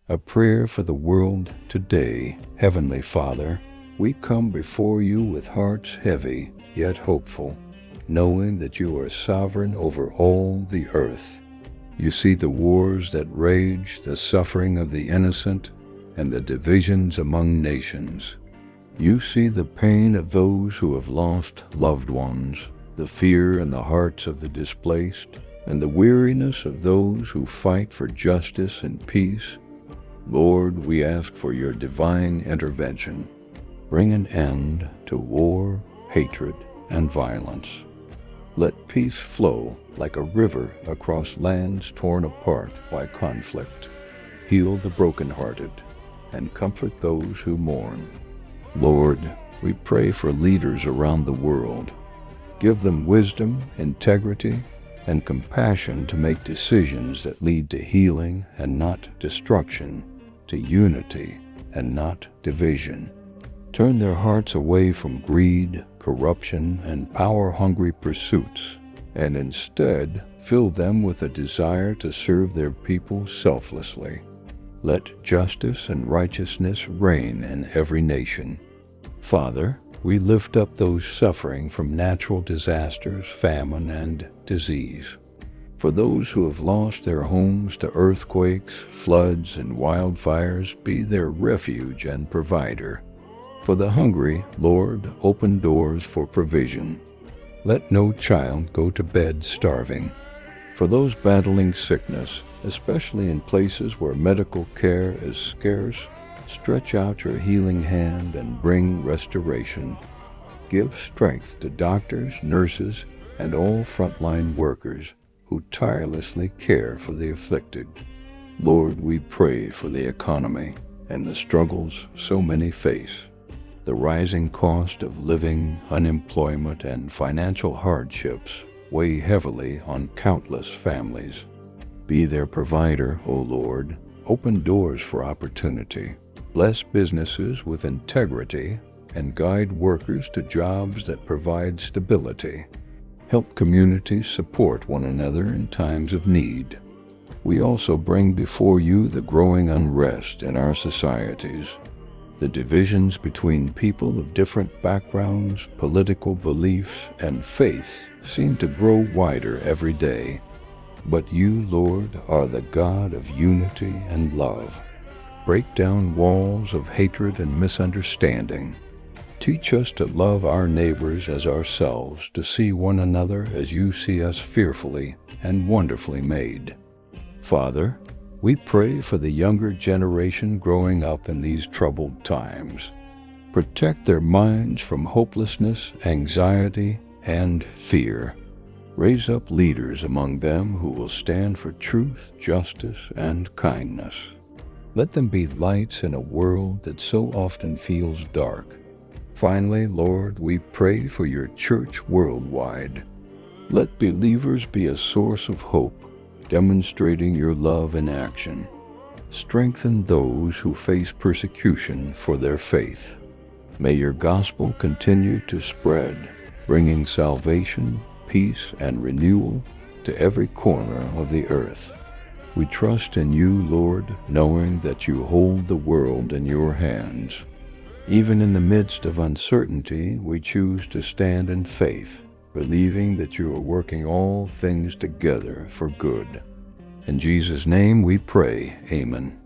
A prayer for the world today. Heavenly Father, we come before you with hearts heavy yet hopeful, knowing that you are sovereign over all the earth. You see the wars that rage, the suffering of the innocent, and the divisions among nations. You see the pain of those who have lost loved ones, the fear in the hearts of the displaced, and the weariness of those who fight for justice and peace. Lord, we ask for your divine intervention. Bring an end to war, hatred, and violence. Let peace flow like a river across lands torn apart by conflict. Heal the brokenhearted and comfort those who mourn. Lord, we pray for leaders around the world. Give them wisdom, integrity, and compassion to make decisions that lead to healing and not destruction, to unity and not division. Turn their hearts away from greed, corruption, and power-hungry pursuits, and instead fill them with a desire to serve their people selflessly. Let justice and righteousness reign in every nation. Father, we lift up those suffering from natural disasters, famine, and disease. For those who have lost their homes to earthquakes, floods, and wildfires, be their refuge and provider. For the hungry, Lord, open doors for provision. Let no child go to bed starving. For those battling sickness, especially in places where medical care is scarce, stretch out your healing hand and bring restoration. Give strength to doctors, nurses, and all frontline workers who tirelessly care for the afflicted. Lord, we pray for the economy and the struggles so many face. The rising cost of living, unemployment, and financial hardships weigh heavily on countless families. Be their provider, O Lord. Open doors for opportunity. Bless businesses with integrity and guide workers to jobs that provide stability. Help communities support one another in times of need. We also bring before you the growing unrest in our societies. The divisions between people of different backgrounds, political beliefs, and faiths seem to grow wider every day. But you, Lord, are the God of unity and love. Break down walls of hatred and misunderstanding. Teach us to love our neighbors as ourselves, to see one another as you see us fearfully and wonderfully made. Father, we pray for the younger generation growing up in these troubled times. Protect their minds from hopelessness, anxiety, and fear. Raise up leaders among them who will stand for truth, justice, and kindness. Let them be lights in a world that so often feels dark. Finally, Lord, we pray for your church worldwide. Let believers be a source of hope, demonstrating your love in action. Strengthen those who face persecution for their faith. May your gospel continue to spread, bringing salvation, peace, and renewal to every corner of the earth. We trust in you, Lord, knowing that you hold the world in your hands. Even in the midst of uncertainty, we choose to stand in faith, believing that you are working all things together for good. In Jesus' name we pray, amen.